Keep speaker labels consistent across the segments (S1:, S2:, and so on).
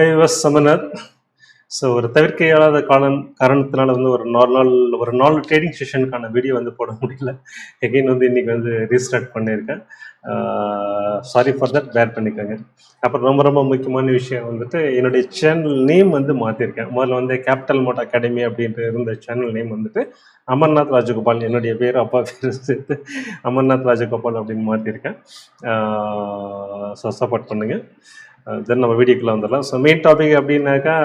S1: I was Samnath. So ஒரு தவிர்க்க இயலாத காரணத்தினால வந்து ஒரு நாலு ட்ரேடிங் செஷனுக்கான வீடியோ வந்து போட முடியல. எகைன் வந்து இன்னைக்கு வந்து ரீஸ்டார்ட் பண்ணியிருக்கேன். சாரி ஃபார் தட், பேர் பண்ணிக்கோங்க. அப்புறம் ரொம்ப ரொம்ப முக்கியமான விஷயம் வந்துட்டு என்னுடைய சேனல் நேம் வந்து மாற்றிருக்கேன். முதல்ல வந்து கேபிட்டல் மோட் அகாடமி அப்படின்ட்டு இருந்த சேனல் நேம் வந்துட்டு அமர்நாத் ராஜகோபால், என்னுடைய பேர் அப்பா பேர் சேர்த்து அமர்நாத் ராஜகோபால் அப்படின்னு மாற்றிருக்கேன். ஸோ சப்போர்ட் பண்ணுங்கள். தென் நம்ம வீடியோக்குள்ளே வந்துடலாம். ஸோ மெயின் டாபிக் அப்படின்னாக்கா,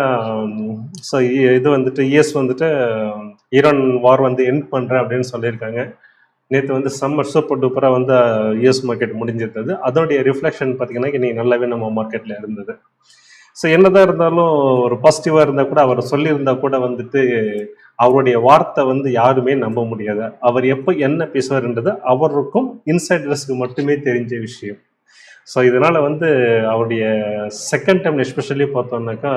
S1: ஸோ இது வந்துட்டு யூஎஸ் வந்துட்டு ஈரான் வார் வந்து எண்ட் பண்ணுறேன் அப்படின்னு சொல்லியிருக்காங்க. நேற்று வந்து சம்மர் சூப்பர் டூப்பராக வந்து யூஎஸ் மார்க்கெட் முடிஞ்சிருந்தது. அதனுடைய ரிஃப்ளெக்ஷன் பார்த்திங்கன்னா இன்றைக்கி நல்லாவே நம்ம மார்க்கெட்டில் இருந்தது. ஸோ என்னதான் இருந்தாலும் ஒரு பாசிட்டிவாக இருந்தால் கூட, அவர் சொல்லியிருந்தா கூட வந்துட்டு அவருடைய வார்த்தை வந்து யாருமே நம்ப முடியாது. அவர் எப்போ என்ன பேசுவார்ன்றது அவருக்கும் இன்சைடர்ஸ்க்கு மட்டுமே தெரிஞ்ச விஷயம். ஸோ இதனால் வந்து அவருடைய செகண்ட் டைம் எஸ்பெஷலி பார்த்தோம்னாக்கா,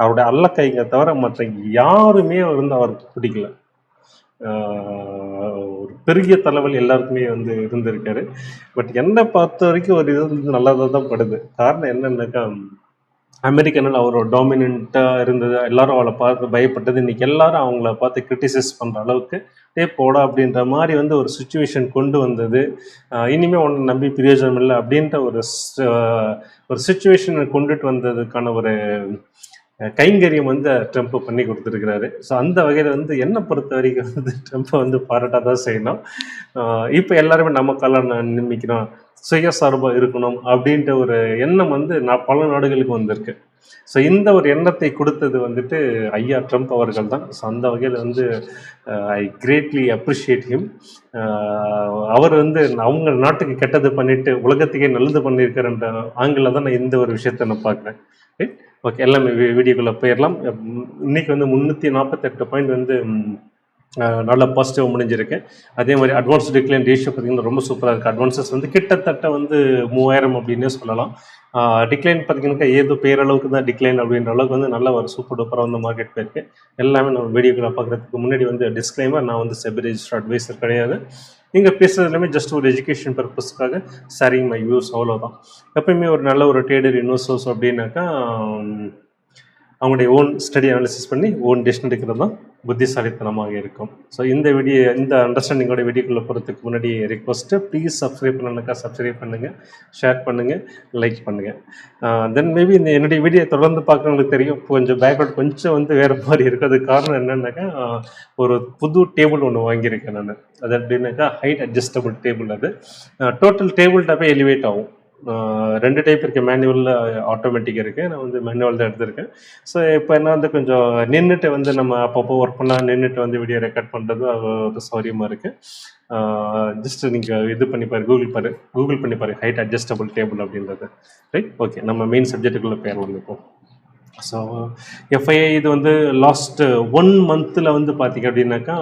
S1: அவருடைய அல்லக்கைங்க தவிர மற்ற யாருமே வந்து அவருக்கு பிடிக்கல. ஒரு பெரிய தலைவலி எல்லாருக்குமே வந்து இருந்திருக்காரு. பட் என்னை பொறுத்த வரைக்கும் ஒரு இது வந்து நல்லதாக தான் படுது. காரணம் என்னன்னாக்கா, அமெரிக்கனில் அவர் டாமினண்ட்டாக இருந்தது, எல்லாரும் அவளை பார்த்து பயப்பட்டது. இன்றைக்கி எல்லாரும் அவங்கள பார்த்து கிரிட்டிசைஸ் பண்ணுற அளவுக்கு போடா அப்படின்ற மாதிரி வந்து ஒரு சுச்சுவேஷன் கொண்டு வந்தது. இனிமேல் ஒன்று நம்பி பிரயோஜனம் இல்லை அப்படின்ற ஒரு சுச்சுவேஷனை கொண்டுட்டு வந்ததுக்கான ஒரு கைங்கரியம் வந்து ட்ரம்ப் பண்ணி கொடுத்துருக்கிறாரு. ஸோ அந்த வகையில் வந்து என்னை பொறுத்த வரைக்கும் வந்து ட்ரம்ப்பை வந்து பாராட்ட தான் செய்யணும். இப்போ எல்லாருமே நம்ம காலம் நிமிக்கணும், சுயசார்பாக இருக்கணும் அப்படின்ற ஒரு எண்ணம் வந்து பல நாடுகளுக்கு வந்திருக்கு. ஸோ இந்த ஒரு எண்ணத்தை கொடுத்தது வந்துட்டு ஐயா ட்ரம்ப் அவர்கள் தான். ஸோ அந்த வகையில் வந்து ஐ கிரேட்லி அப்ரிஷியேட் ஹிம். அவர் வந்து அவங்க நாட்டுக்கு கெட்டது பண்ணிட்டு உலகத்துக்கே நல்லது பண்ணியிருக்கிறன்ற ஆங்கில தான் நான் இந்த ஒரு விஷயத்த நான் பார்க்குறேன். ஓகே, எல்லாமே வீடியோக்குள்ளே போயிடலாம். இன்றைக்கி வந்து 348 பாயிண்ட் வந்து நல்லா பாசிட்டிவாக முடிஞ்சிருக்கு. அதே மாதிரி அட்வான்ஸ் டிக்ளைன் ரேஷியோ பார்த்திங்கன்னா ரொம்ப சூப்பராக இருக்குது. அட்வான்சஸ் வந்து கிட்டத்தட்ட வந்து 3000 அப்படின்னே சொல்லலாம். டிக்ளைன் பார்த்திங்கனாக்கா ஏதோ பேரளவுக்கு தான் டிக்ளைன் அப்படின்ற அளவுக்கு வந்து நல்ல ஒரு சூப்பர் டூப்பராக வந்து மார்க்கெட் போயிருக்கு. எல்லாமே நம்ம வீடியோக்குள்ள பார்க்குறதுக்கு முன்னாடி வந்து டிஸ்க்ளைமர், நான் வந்து செபி ரெஜிஸ்டர்ட் அட்வைசர் கிடையாது. நீங்கள் பேசுகிறது எல்லாமே ஜஸ்ட் ஒரு எஜுகேஷன் பர்பஸ்க்காக ஷேரிங் மை வியூஸ், அவ்வளோதான். எப்பயுமே ஒரு நல்ல ஒரு ட்ரேடர் இன்வெஸ்டர்ஸ் அப்படின்னாக்கா அவங்களுடைய ஓன் ஸ்டடி அனாலிசிஸ் பண்ணி ஓன் டெசிஷன் எடுக்கிறது தான் புத்திசாலித்தனமாக இருக்கும். ஸோ இந்த அண்டர்ஸ்டாண்டிங்கோட வீடியோக்குள்ளே போகிறதுக்கு முன்னாடி ரெக்வஸ்ட்டு, ப்ளீஸ் சப்ஸ்கிரைப் பண்ணணுக்கா சப்ஸ்கிரைப் பண்ணுங்கள், ஷேர் பண்ணுங்கள், லைக் பண்ணுங்கள். தென் மேபி இந்த என்னுடைய வீடியோ தொடர்ந்து பார்க்குறவங்களுக்கு தெரியும், கொஞ்சம் பேக்ரவுண்ட் கொஞ்சம் வந்து வேறு மாதிரி இருக்குது. அதுக்கு காரணம் என்னன்னாக்கா, ஒரு புது டேபிள் ஒன்று வாங்கியிருக்கேன் நான். அது எப்படின்னாக்கா ஹைட் அட்ஜஸ்டபிள் டேபிள். அது டோட்டல் டேபிள் டாப்பே எலிவேட் ஆகும். 2 டைப் இருக்குது, மேனுவலில் ஆட்டோமேட்டிக் இருக்குது. நான் வந்து மேனுவல் தான் எடுத்திருக்கேன். ஸோ இப்போ என்ன வந்து கொஞ்சம் நின்றுட்டு வந்து நம்ம அப்பப்போ ஒர்க் பண்ணால் நின்றுட்டு வந்து வீடியோ ரெக்கார்ட் பண்ணுறது ஒரு சௌரியமாக இருக்குது. ஜஸ்ட்டு நீங்கள் இது பண்ணி கூகுள் பண்ணி பாரு ஹைட் அட்ஜஸ்டபிள் டேபிள் அப்படின்றது. ரைட், ஓகே, நம்ம மெயின் சப்ஜெக்ட்டுக்குள்ளே போயிடலாம் இப்போ. ஸோ எஃப்ஐஐ இது வந்து லாஸ்ட் 1 மந்தில் வந்து பார்த்திங்க அப்படின்னாக்கா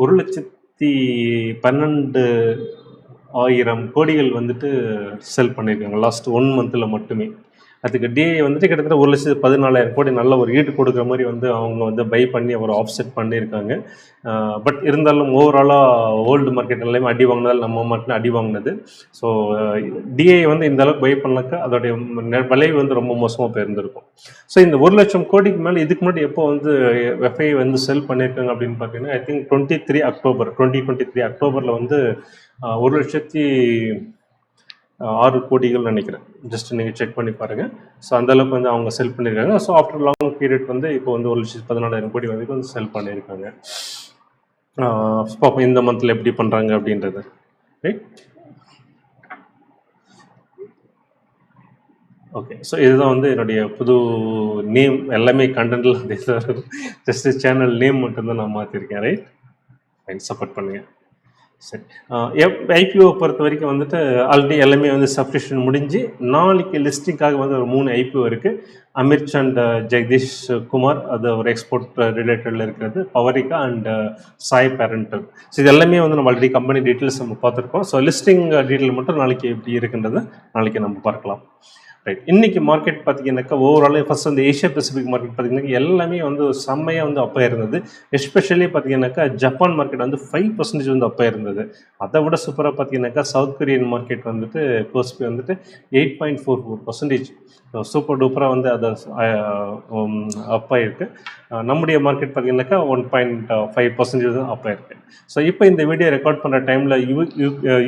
S1: 1,12,000 கோடிகள் வந்துட்டு செல் பண்ணியிருக்காங்க லாஸ்ட் 1 மந்தில் மட்டுமே. அதுக்கு டிஏ வந்துட்டு கிட்டத்தட்ட 1,14,000 கோடி நல்ல ஒரு ஈடு கொடுக்குற மாதிரி வந்து அவங்க வந்து பை பண்ணி ஒரு ஆஃப்செட் பண்ணியிருக்காங்க. பட் இருந்தாலும் ஓவராலாக வேர்ல்டு மார்க்கெட் எல்லாமே அடி வாங்கினதால் நம்ம மட்டும் அடி வாங்கினது. ஸோ டிஏ வந்து இந்த அளவுக்கு பை பண்ணாக்கா அதோடைய விளைவு வந்து ரொம்ப மோசமாக போயிருந்திருக்கும். ஸோ இந்த 1,00,000 கோடிக்கு மேலே இதுக்கு முன்னாடி எப்போ வந்து எஃப்ஐ வந்து செல் பண்ணியிருக்காங்க அப்படின்னு பார்த்தீங்கன்னா, ஐ திங்க் 2023 அக்டோபரில் வந்து 1,06 கோடிகள் நினைக்கிறேன். ஜஸ்ட் நீங்கள் செக் பண்ணி பாருங்கள். ஸோ அந்தளவுக்கு வந்து அவங்க செல் பண்ணியிருக்காங்க. ஸோ ஆஃப்டர் லாங் பீரியட் வந்து இப்போ வந்து 1,14,000 கோடி வரைக்கும் வந்து செல் பண்ணியிருக்காங்க. பார்ப்போம் இந்த மந்தில் எப்படி பண்ணுறாங்க அப்படின்றது. Right, okay. ஸோ இதுதான் வந்து என்னுடைய புது நேம். எல்லாமே கண்டென்ட்டில் அதே தான் இருக்கும். ஜஸ்ட்டு சேனல் நேம் மட்டும்தான் நான் மாற்றிருக்கேன். ரைட், ஃபைன், சப்போர்ட் பண்ணுங்கள். சரி, ஐபிஓ பொறுத்த வரைக்கும் வந்துட்டு ஆல்ரெடி எல்லாமே வந்து சப்ஸ்கிரிப்ஷன் முடிஞ்சு நாளைக்கு லிஸ்டிங்காக வந்து ஒரு 3 ஐபிஓ இருக்குது. அமிர்ச் அண்ட் ஜெகதீஷ் குமார், அது ஒரு எக்ஸ்போர்ட் ரிலேட்டடில் இருக்கிறது. பவரிகா அண்ட் சாய் பேரண்டல். ஸோ இது எல்லாமே வந்து நம்ம ஆல்ரெடி கம்பெனி டீட்டெயில்ஸ் நம்ம பார்த்துருக்கோம். ஸோ லிஸ்டிங் டீட்டெயில் மட்டும் நாளைக்கு எப்படி இருக்குன்றதை நாளைக்கு நம்ம பார்க்கலாம். ரைட். இன்னைக்கு மார்க்கெட் பார்த்தீங்கன்னாக்கா ஓவரால் ஃபர்ஸ்ட் அந்த ஏஷியா பசிபிக் மார்க்கெட் பார்த்தீங்கன்னா எல்லாமே வந்து செம்மையாக வந்து அப்போ இருந்தது. எஸ்பெஷலி பார்த்தீங்கன்னாக்கா ஜப்பான் மார்க்கெட் வந்து 5% வந்து அப்போ இருந்தது. அதை விட சூப்பராக பார்த்தீங்கன்னாக்கா சவுத் கொரியன் மார்க்கெட் வந்துட்டு கோஸ்பி வந்துட்டு 8.44%. சூப்பர் டூப்பராக வந்து அதை அப்போ இருக்குது. நம்முடைய மார்க்கெட் பார்த்தீங்கன்னாக்கா 1.5% தான் அப்போ இருக்குது. ஸோ இப்போ இந்த வீடியோ ரெக்கார்ட் பண்ணுற டைமில்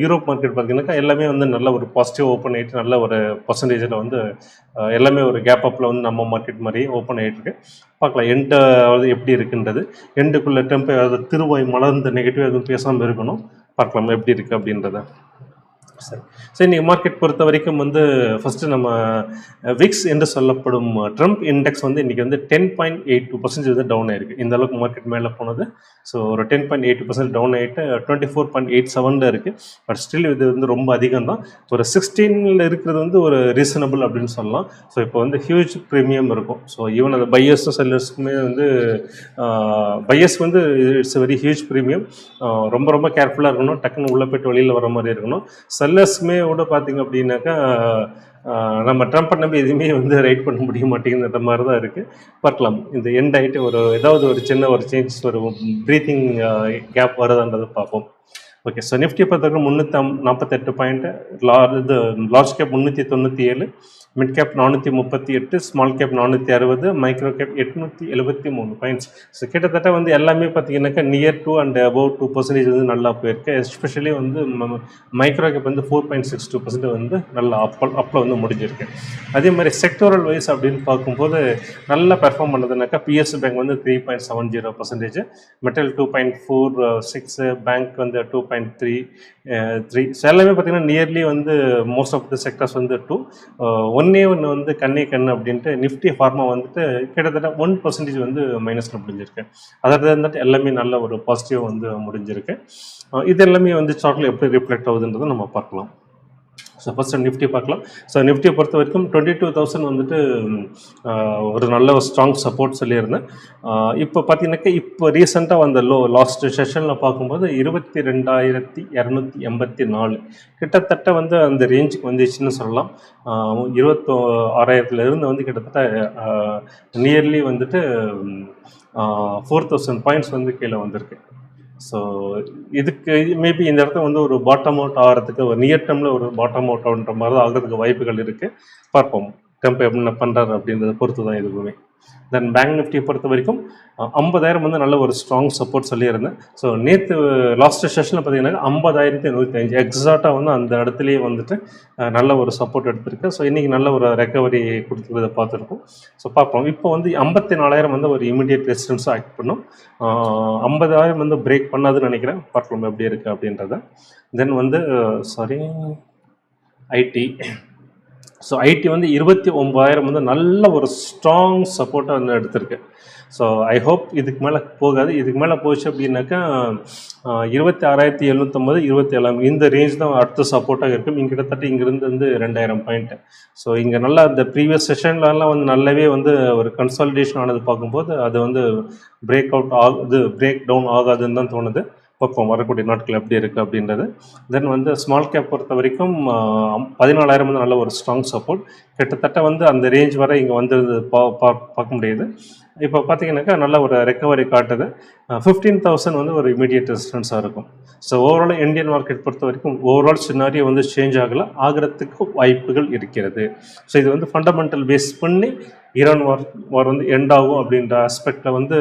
S1: யூரோப் மார்க்கெட் பார்த்தீங்கன்னாக்கா எல்லாமே வந்து நல்ல ஒரு பாசிட்டிவ் ஓப்பன் ஆகிட்டு நல்ல ஒரு பர்சன்டேஜில் வந்து எல்லாமே ஒரு கேப் அப்பில் வந்து நம்ம மார்க்கெட் மாதிரி ஓப்பன் ஆகிட்டுருக்கு. பார்க்கலாம் எண்டாவது எப்படி இருக்குன்றது. எண்டுக்குள்ளே டெம்போ அது திருவாய் மலர்ந்த நெகட்டிவ் எதுவும் பேசாமல் இருக்கணும். பார்க்கலாம் எப்படி இருக்குது அப்படின்றத. சரி. சரி, இன்றைக்கி மார்க்கெட் பொறுத்த வரைக்கும் வந்து ஃபஸ்ட்டு நம்ம விக்ஸ் என்று சொல்லப்படும் ட்ரம்ப் இண்டெக்ஸ் வந்து இன்றைக்கி வந்து 10.82% வந்து டவுன் ஆயிருக்கு. இந்த அளவுக்கு மார்க்கெட் மேலே போனது. ஸோ ஒரு 10.82% டவுன் ஆகிட்டு 24.87 இருக்குது. பட் ஸ்டில் இது வந்து ரொம்ப அதிகம் தான். ஒரு 16 இருக்கிறது வந்து ஒரு ரீசனபிள் அப்படின்னு சொல்லலாம். ஸோ இப்போ வந்து ஹியூஜ் ப்ரீமியம் இருக்கும். ஸோ ஈவன் அந்த பையர்ஸும் செல்லர்ஸுக்குமே வந்து பையர்ஸ் வந்து இட்ஸ் வெரி ஹியூஜ் ப்ரீமியம். ரொம்ப ரொம்ப கேர்ஃபுல்லாக இருக்கணும். டக்குன்னு உள்ளே போய்ட்டு வெளியில் வர மாதிரி இருக்கணும். செல்லர்ஸ்க்குமே கூட பார்த்தீங்க அப்படின்னாக்கா நம்ம ட்ரம்ப்பை நம்பி எதுவுமே வந்து ரைட் பண்ண முடிய மாட்டேங்குன்ற மாதிரி தான் இருக்குது. பார்க்கலாம் இந்த எண்ட் ஆகிட்டு ஏதாவது ஒரு சின்ன ஒரு சேஞ்சஸ் ஒரு ப்ரீத்திங் கேப் வருதுன்றதை பார்ப்போம். ஓகே. ஸோ நிஃப்டி பொறுத்தவரைக்கும் 348 point, large cap 397, mid cap 438, small cap 460, micro gap 873 points. So கிட்டத்தட்ட வந்து எல்லாமே பார்த்தீங்கன்னாக்கா நியர் டு அண்ட் அபவ் 2% வந்து நல்லா போயிருக்கு. எஸ்பெஷலி வந்து மைக்ரோ கேப் வந்து 4.62% வந்து நல்லா அப்பில் வந்து முடிஞ்சிருக்கு. அதே மாதிரி செக்டோரல் வைஸ் அப்படின்னு பார்க்கும்போது நல்லா பெர்ஃபார்ம் பண்ணதுனாக்கா பிஎஸ்சி பேங்க் வந்து 3.70%, மெட்டல் 2.46, பேங்க் வந்து 2.33. ஸோ எல்லாமே பார்த்தீங்கன்னா நியர்லி வந்து மோஸ்ட் ஆஃப் த செக்டர்ஸ் வந்து 2. ஒன்று வந்து கண்ணே கண் அப்படின்ட்டு நிஃப்டி ஃபார்மா வந்துட்டு கிட்டத்தட்ட 1% வந்து மைனஸில் முடிஞ்சிருக்கு. அதாவது வந்துட்டு எல்லாமே நல்ல ஒரு பாசிட்டிவ் வந்து முடிஞ்சிருக்கு. இது எல்லாமே வந்து சார்ட்டில் எப்படி ரிஃப்ளெக்ட் ஆகுதுன்றதை நம்ம பார்க்கலாம். ஸோ ஃபஸ்ட்டு நிஃப்டி பார்க்கலாம். ஸோ நிஃப்டியை பொறுத்த வரைக்கும் 22,000 வந்துட்டு ஒரு நல்ல ஒரு ஸ்ட்ராங் சப்போர்ட் சொல்லியிருந்தேன். இப்போ பார்த்தீங்கன்னாக்கா இப்போ ரீசெண்டாக வந்த லாஸ்ட் செஷனில் பார்க்கும்போது 22,284 கிட்டத்தட்ட வந்து அந்த ரேஞ்சுக்கு வந்துச்சுன்னு சொல்லலாம். 26,000 வந்து கிட்டத்தட்ட நியர்லி வந்துட்டு 4,000 பாயிண்ட்ஸ் வந்து கீழே வந்திருக்கு. ஸோ இதுக்கு மேபி இந்த இடத்துல வந்து ஒரு பாட்டம் அவுட் ஆகிறதுக்கு ஒரு நியர் டேர்மில் ஒரு பாட்டம் அவுட் ஆகுன்ற மாதிரி தான் ஆகிறதுக்கு வாய்ப்புகள் இருக்குது. பார்ப்போம் டெம்ப் என்ன பண்ணுறாரு அப்படின்றத பொறுத்து தான் எதுவுமே. தென் பேங்க் நிஃப்டியை பொறுத்த வரைக்கும் 50,000 வந்து நல்ல ஒரு ஸ்ட்ராங் சப்போர்ட் சொல்லியிருந்தேன். ஸோ நேற்று லாஸ்ட் செஷனில் பார்த்தீங்கன்னா 50,105 எக்ஸாக்டாக வந்து அந்த இடத்துலையே வந்துட்டு நல்ல ஒரு சப்போர்ட் எடுத்திருக்கு. ஸோ இன்றைக்கி நல்ல ஒரு ரெக்கவரி கொடுத்துருக்கிறத பார்த்துருக்கோம். ஸோ பார்ப்போம். இப்போ வந்து 54,000 வந்து ஒரு இமீடியட் ரெசிஸ்டன்ஸாக ஆக்ட் பண்ணும். 50,000 வந்து பிரேக் பண்ணாதுன்னு நினைக்கிறேன். பார்க்கலாம் எப்படி இருக்குது அப்படின்றத. தென் வந்து ஐடி. ஸோ ஐடி வந்து 29,000 வந்து நல்ல ஒரு ஸ்ட்ராங் சப்போர்ட்டாக வந்து எடுத்திருக்கு. ஸோ ஐ ஹோப் இதுக்கு மேலே போகாது. இதுக்கு மேலே போச்சு அப்படின்னாக்கா 26,750, 27,000 இந்த ரேஞ்ச் தான் அடுத்த சப்போர்ட்டாக இருக்கும். இங்கே கிட்டத்தட்ட இங்கேருந்து வந்து 2,000 பாயிண்ட்டு. ஸோ இங்கே நல்லா இந்த ப்ரீவியஸ் செஷன்லலாம் வந்து நல்லாவே வந்து ஒரு கன்சாலிடேஷன் ஆனது பார்க்கும்போது அது வந்து பிரேக் டவுன் ஆகாதுன்னு தான் தோணுது. பார்ப்போம் வரக்கூடிய நாட்கள் எப்படி இருக்குது அப்படின்றது. தென் வந்து ஸ்மால் கேப் பொறுத்த வரைக்கும் 14,000 வந்து நல்ல ஒரு ஸ்ட்ராங் சப்போர்ட். கிட்டத்தட்ட வந்து அந்த ரேஞ்ச் வரை இங்கே வந்து பார்க்க முடியுது. இப்போ பார்த்தீங்கன்னாக்கா நல்ல ஒரு ரெக்கவரி காட்டுது. 15,000 வந்து ஒரு இமீடியட் ரெசிஸ்டன்ஸாக இருக்கும். ஸோ ஓவரால் இந்தியன் மார்க்கெட் பொறுத்த வரைக்கும் ஓவரால் சினாரியோ வந்து சேஞ்ச் ஆகிறதுக்கு வாய்ப்புகள் இருக்கிறது. ஸோ இது வந்து ஃபண்டமெண்டல் பேஸ் பண்ணி ஈரான் வார் வந்து எண்ட் ஆகும் அப்படின்ற ஆஸ்பெக்டில் வந்து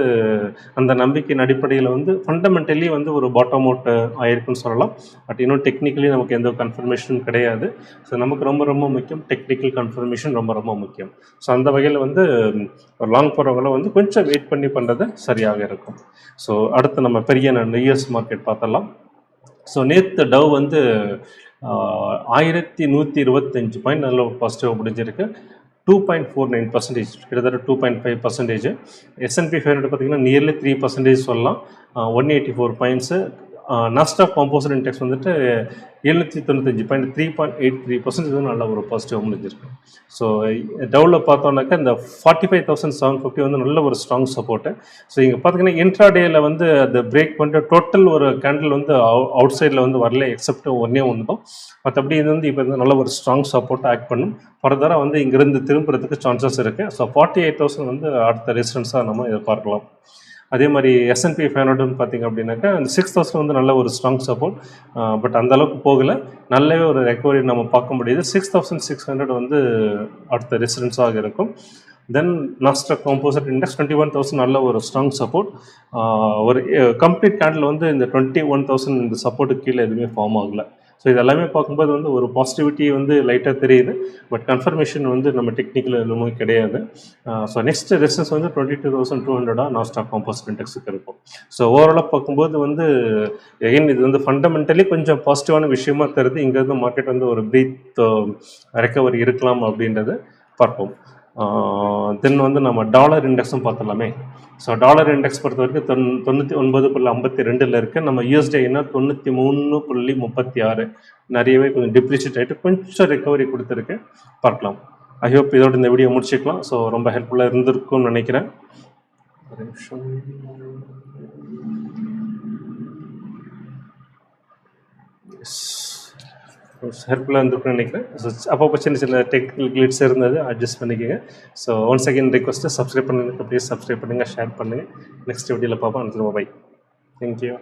S1: அந்த நம்பிக்கையின் அடிப்படையில் வந்து ஃபண்டமெண்டலி வந்து ஒரு பாட்டம் அவுட் ஆயிருக்குன்னு சொல்லலாம். பட் இன்னும் டெக்னிக்கலி நமக்கு எந்த கன்ஃபர்மேஷனும் கிடையாது. ஸோ நமக்கு ரொம்ப ரொம்ப முக்கியம் டெக்னிக்கல் கன்ஃபர்மேஷன் ரொம்ப ரொம்ப முக்கியம். ஸோ அந்த வகையில் வந்து லாங் போகிறவங்களும் வந்து கொஞ்சம் வெயிட் பண்ணி பண்ணுறது சரியாக இருக்கும். ஸோ அடுத்து நம்ம பெரிய யூஎஸ் மார்க்கெட் பார்த்தலாம். ஸோ நேற்று டவ் வந்து 1,125 பாயிண்ட் நல்ல பாசிட்டிவாக முடிஞ்சிருக்கு. 2.49%, கிட்டத்தட்ட 2.5%. S&P 500 பார்த்தீங்கன்னா நியர்லி 3% சொல்லலாம். 184 பாயிண்ட்ஸு. நாஸ்டாக் காம்போசிட் இண்டெக்ஸ் வந்துட்டு 795 3.83% நல்ல ஒரு பாசிட்டிவ் முடிஞ்சிருக்கு. ஸோ டவுவில் பார்த்தோன்னாக்கா இந்த 45,750 வந்து நல்ல ஒரு ஸ்ட்ராங் சப்போர்ட்டு. ஸோ இங்கே பார்த்தீங்கன்னா இன்ட்ராடேயில் வந்து அந்த பிரேக் பண்ணிட்டு டோட்டல் ஒரு கேண்டில் வந்து அவுட் சைடில் வந்து வரல, எக்ஸப்ட் ஒன்றே ஒன்று தான். மற்றபடி இது வந்து இப்போ நல்ல ஒரு ஸ்ட்ராங் சப்போர்ட் ஆக்ட் பண்ணும். ஃபர்தராக வந்து இங்கேருந்து திரும்புறதுக்கு சான்சஸ் இருக்குது. ஸோ 48,000 வந்து அடுத்த ரெசிஸ்டன்ஸாக நம்ம எதிர்பார்க்கலாம். அதே மாதிரி S&P 500 பார்த்தீங்க அப்படின்னாக்கா அந்த 6,000 வந்து நல்ல ஒரு ஸ்ட்ராங் சப்போர்ட். பட் அந்த அளவுக்கு போகலை, நல்லாவே ஒரு ரெக்கவரி நம்ம பார்க்க முடியுது. 6,600 வந்து அடுத்த ரெசிடென்ஸாக இருக்கும். தென் நாஸ்டாக் காம்போசிட் இண்டெக்ஸ் 21,000 நல்ல ஒரு ஸ்ட்ராங் சப்போர்ட். ஒரு கம்ப்ளீட் கேண்டில் வந்து இந்த 21,000 இந்த சப்போர்ட்டுக்கு கீழே எதுவுமே ஃபார்ம் ஆகலை. ஸோ இதெல்லாமே பார்க்கும்போது வந்து ஒரு பாசிட்டிவிட்டி வந்து லைட்டாக தெரியுது. பட் கன்ஃபர்மேஷன் வந்து நம்ம டெக்னிக்கல் எதுவுமே கிடையாது. ஸோ நெக்ஸ்ட் ரெசிஸ்டன்ஸ் வந்து 22,200 நாஸ்டாக் காம்போசிட் இண்டெக்ஸுக்கு இருக்கும். ஸோ ஓவராலாக பார்க்கும்போது வந்து எகைன் இது வந்து ஃபண்டமெண்டலி கொஞ்சம் பாசிட்டிவான விஷயமா தருது. இங்கேருந்து மார்க்கெட் வந்து ஒரு பிரீத் ரெக்கவரி இருக்கலாம் அப்படின்றது பார்ப்போம். தென் வந்து நம்ம டாலர் இண்டெக்ஸும் பார்த்துடலாமே. ஸோ டாலர் இண்டெக்ஸ் பொறுத்த வரைக்கும் 99.52 இருக்குது. நம்ம USD 93.36, நிறையவே கொஞ்சம் டிப்ரிஷியேட் ஆகிட்டு கொஞ்சம் ரெக்கவரி கொடுத்துருக்கு, பார்க்கலாம். ஐ ஹோப் இதோட இந்த வீடியோ முடிச்சுக்கலாம். ஸோ ரொம்ப ஹெல்ப்ஃபுல்லாக இருந்திருக்கும்னு நினைக்கிறேன். ஒரு நிமிஷம். ஹெல்ப்ஃபுல்லாக இருந்திருக்குன்னு நினைக்கிறேன். ஸோ அப்பப்போ சின்ன சின்ன டெக்னிக்கல் கிளிட்ஸ் இருந்தது, அட்ஜஸ்ட் பண்ணிக்கோங்க. So once again request subscribe பண்ணுங்க, ப்ளீஸ் சப்ஸ்கிரைப் பண்ணுங்கள், ஷேர் பண்ணுங்கள். நெக்ஸ்ட் வீடியோவில் பார்ப்போம். பை. தேங்க்யூ.